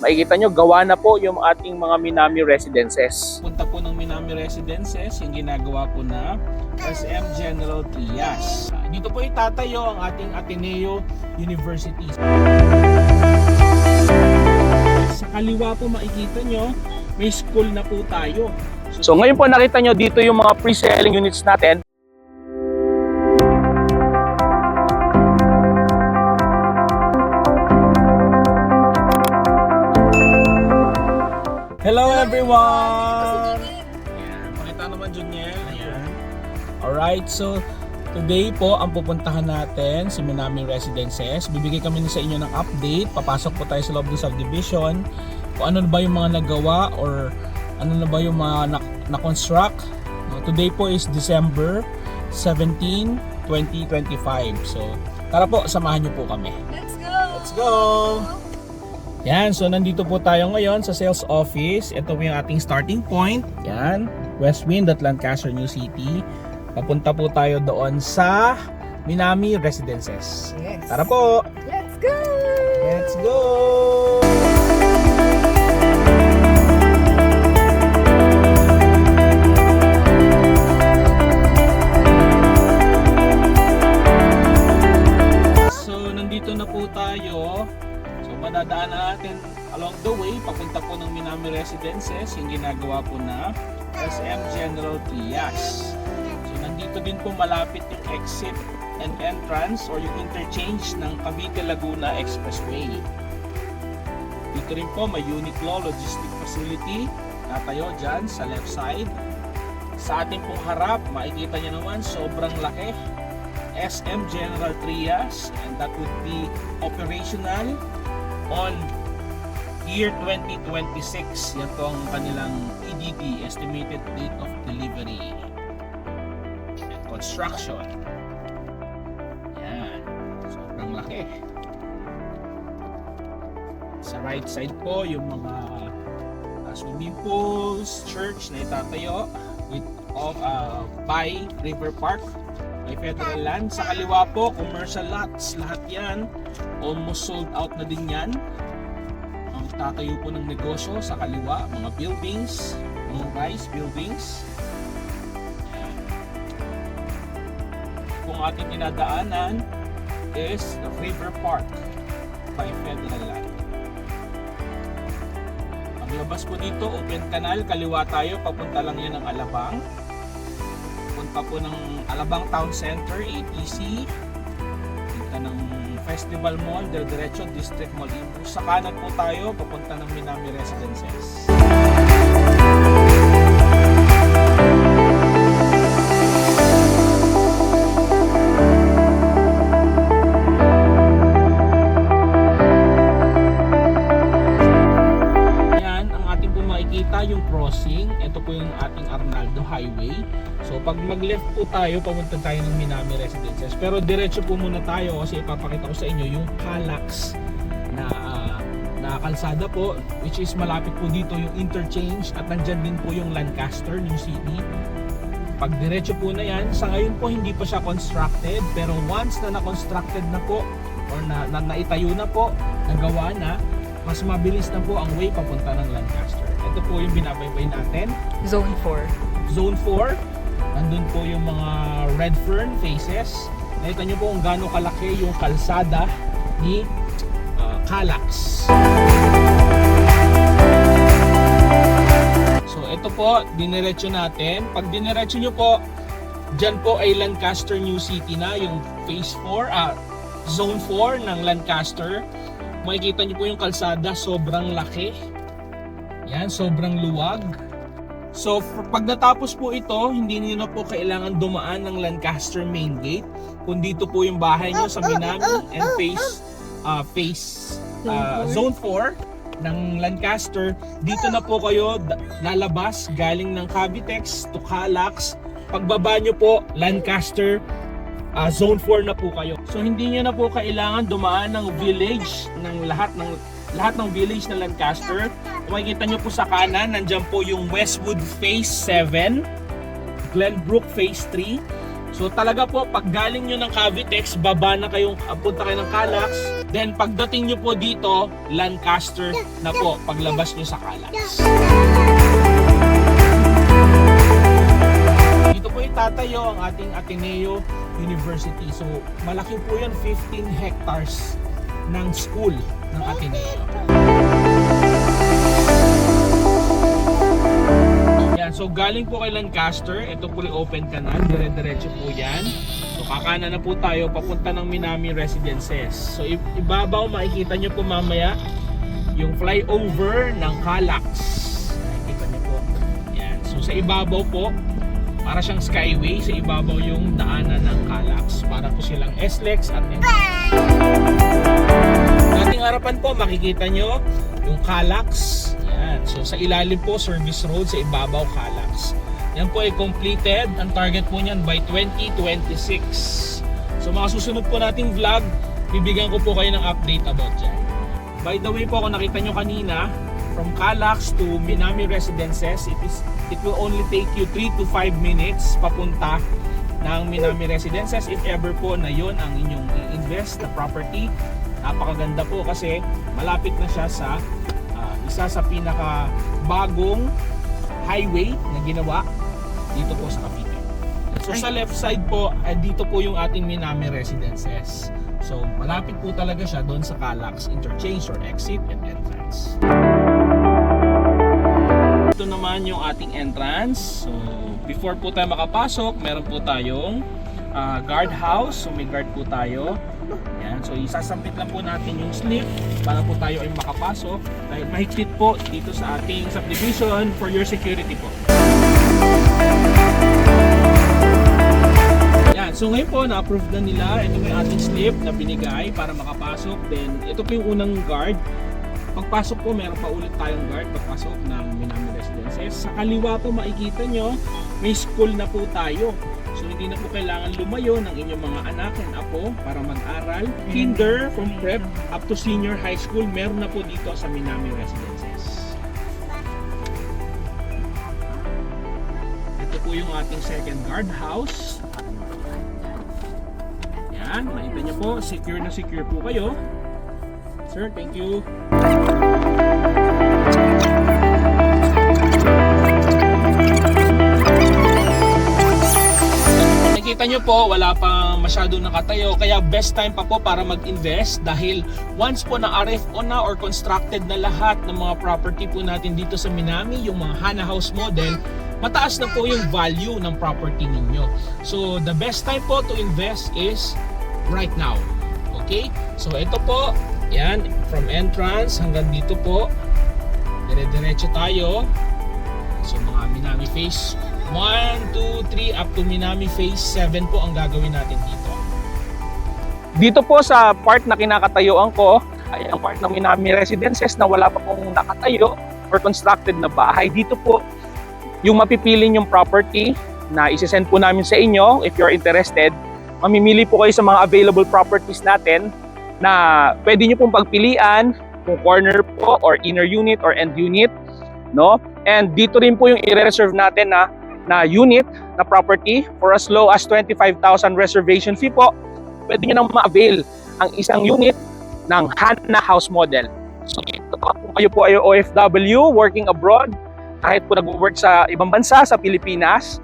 Makikita nyo, gawa na po yung ating mga Minami Residences. Punta po ng Minami Residences, yung ginagawa po na SM General Trias. Dito po itatayo ang ating Ateneo University. Sa kaliwa po makikita nyo, may school na po tayo. So ngayon po nakita nyo dito yung mga pre-selling units natin. Hello everyone! Ayan, pakita naman Juniel. Ayan. Alright, so today po ang pupuntahan natin sa Minami Residences. Bibigay kami sa inyo ng update. Papasok po tayo sa loob ng subdivision. Kung ano ba yung mga nagawa or ano na ba yung mga na-construct. Today po is December 17, 2025. So tara po, samahan niyo po kami. Let's go! Let's go! Yan, so nandito po tayo ngayon sa sales office. Ito po yung ating starting point. Yan, Westwind at Lancaster, New City. Papunta po tayo doon sa Minami Residences. Yes. Tara po! Let's go! Let's go! So, nandito na po tayo. Madadaanan natin along the way papunta po ng Minami Residences, yung ginagawa po na SM General Trias. So nandito din po malapit yung exit and entrance or yung interchange ng Cavite Laguna Expressway. Dito rin po may Uniqlo Logistic Facility tatayo dyan sa left side. Sa ating pong harap makikita nyo naman sobrang laki, SM General Trias, and that would be operational on year 2026. Yan po ang kanilang EDD, Estimated Date of Delivery and Construction. Yan, sobrang laki. Sa right side po yung mga swimming pools, church na itatayo with by River Park, may federal land. Sa kaliwa po, commercial lots, lahat yan almost sold out na din yan. Ang tatayo po ng negosyo sa kaliwa, mga buildings, mga rise buildings. Kung ating dinadaanan is the River Park by federal land. Paglabas po dito, open canal, kaliwa tayo, papunta lang yan ng Alabang. Punta po ng Alabang Town Center, ATC. Punta ng Festival Mall, diretso District Mall. Sa kanan po tayo, papunta ng Minami Residences. Yan, ang ating po makikita yung crossing. Ito po yung ating Arnaldo Highway. So pag mag-left po tayo, papunta tayo ng Minami Residences. Pero diretso po muna tayo kasi ipapakita ko sa inyo yung Calax na kalsada po, which is malapit po dito yung interchange at nandyan din po yung Lancaster, New City. Pag diretso po na yan, sa ngayon po hindi pa siya constructed, pero once na na-constructed na po or naitayo na po, nagawa na, mas mabilis na po ang way papunta ng Lancaster. Ito po yung binabaybay natin. Zone 4. Zone 4. Nandun po yung mga red fern faces. Nakita nyo po kung gaano kalaki yung kalsada ni Calax. So ito po, diniretso natin. Pag diniretso nyo po, dyan po ay Lancaster New City na, yung phase 4, Zone 4 ng Lancaster. Makikita nyo po yung kalsada, sobrang laki. Yan, sobrang luwag. So pag natapos po ito, hindi niyo na po kailangan dumaan ng Lancaster main gate. Kung dito po yung bahay niyo sa Minami and Zone 4 ng Lancaster, dito na po kayo lalabas galing ng Cavitex to Calax. Pagbaba niyo po, Lancaster, Zone 4 na po kayo. So hindi niyo na po kailangan dumaan ng village ng lahat ng village ng Lancaster. Makikita nyo po sa kanan, nandyan po yung Westwood Phase 7, Glenbrook Phase 3. So talaga po, pag galing nyo ng Cavitex, baba na kayong, punta kayo ng Calax, Then pagdating nyo po dito, Lancaster na po paglabas nyo sa Calax. Dito po itatayo ang ating Ateneo University. So malaki po yan, 15 hectares ng school ng Ateneo. Yan, so galing po kay Lancaster, ito po yung open canal, dire-diretso po yan. So kakanan na po tayo papunta ng Minami Residences. So ibabaw, makikita nyo po mamaya yung flyover ng Calax. Makikita nyo po. Yan. So sa ibabaw po, para siyang skyway, sa ibabaw yung daanan ng Calax. Para po silang SLEX at ating harapan po, makikita nyo yung Calax. Yan. So sa ilalim po, service road, sa ibabaw Calax. Yan po ay completed. Ang target po niyan by 2026. So mga susunod po nating vlog, bibigyan ko po kayo ng update about dyan. By the way po, kung nakita nyo kanina, from Calax to Minami Residences, it will only take you 3 to 5 minutes papunta ng Minami Residences if ever po na yon ang inyong i-invest na property. Napakaganda po kasi malapit na siya sa isa sa pinaka bagong highway na ginawa dito po sa Cavite. So sa left side po, dito po yung ating Minami Residences. So malapit po talaga siya doon sa Calax interchange or exit and entrance. Ito naman yung ating entrance. So before po tayo makapasok, meron po tayong guard house. So may guard po tayo. Yan. So isasampit lang po natin yung slip para po tayo ay makapasok. Dahil mahigpit po dito sa ating subdivision for your security po. Yan. So ngayon po na-approve na nila. Ito po yung ating slip na binigay para makapasok. Then ito po yung unang guard. Pagpasok po, meron pa ulit tayong guard pagpasok ng Minami Residences. Sa kaliwa po makikita nyo, may school na po tayo. So hindi na po kailangan lumayo ng inyong mga anak and apo para mag-aral. Kinder from prep up to senior high school, meron na po dito sa Minami Residences. Ito po yung ating second guard house. Yan, makita nyo po, secure na secure po kayo. Sir, thank you. Nakita nyo po, wala pa masyadong nakatayo, kaya best time pa po para mag-invest dahil once po na RFO na or constructed na lahat ng mga property po natin dito sa Minami, yung mga Hana House model, mataas na po yung value ng property ninyo. So the best time po to invest is right now. Okay? So ito po, yan, from entrance hanggang dito po, dire-diretso tayo. So mga Minami Phase 1, 2, 3 up to Minami Phase 7 po ang gagawin natin dito. Dito po sa part na kinakatayuan ko ay ang part ng Minami Residences na wala pa pong nakatayo or constructed na bahay. Dito po yung mapipili yung property na isesend po namin sa inyo if you're interested. Mamimili po kayo sa mga available properties natin na pwede nyo pong pagpilian kung corner po or inner unit or end unit, no? And dito rin po yung i-reserve natin na unit na property for as low as 25,000 reservation fee po. Pwede nyo nang ma-avail ang isang unit ng Hana House model. So kung kayo po ay OFW working abroad, kahit po nag-work sa ibang bansa, sa Pilipinas,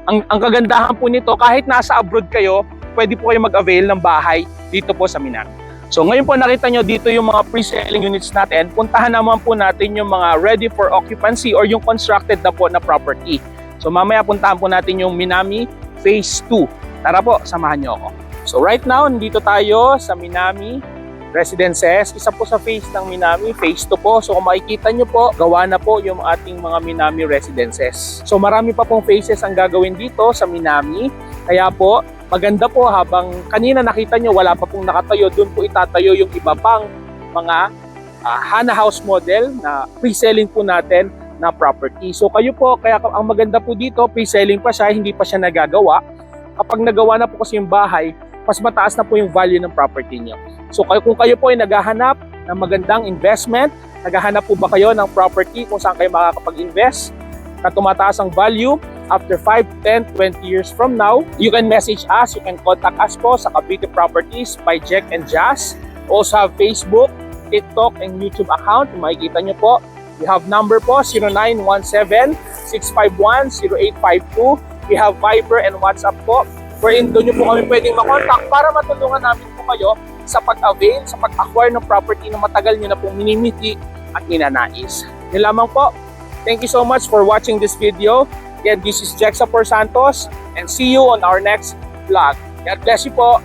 ang kagandahan po nito, kahit nasa abroad kayo, pwede po kayo mag-avail ng bahay dito po sa Minami. So ngayon po nakita nyo dito yung mga pre-selling units natin. Puntahan naman po natin yung mga ready for occupancy or yung constructed na po na property. So mamaya puntahan po natin yung Minami Phase 2. Tara po, samahan nyo ako. So right now, nandito tayo sa Minami Residences. Isa po sa phase ng Minami, Phase 2 po. So kung makikita nyo po, gawa na po yung ating mga Minami Residences. So marami pa pong phases ang gagawin dito sa Minami. Kaya po, maganda po habang kanina nakita nyo wala pa pong nakatayo, doon po itatayo yung iba pang mga Hana House model na pre-selling po natin na property. So kayo po, kaya ang maganda po dito, pre-selling pa siya, hindi pa siya nagagawa. Kapag nagawa na po kasi yung bahay, mas mataas na po yung value ng property niyo. So kung kayo po ay naghahanap ng magandang investment, naghahanap po ba kayo ng property kung saan kayo makakapag-invest na tumataas ang value after 5, 10, 20 years from now, you can message us, you can contact us po sa Cavite Properties by Jack and Jazz. also have Facebook, TikTok, and YouTube account. Kung makikita nyo po, we have number po 0917-651-0852. We have Viber and WhatsApp po, wherein doon nyo po kami pwedeng makontak para matulungan namin po kayo sa pag-avail, sa pag-acquire ng property na matagal nyo na pong minimiti at ninanais. Yun lamang po. Thank you so much for watching this video. Again, this is Jexa Por Santos, and see you on our next vlog. God bless you po.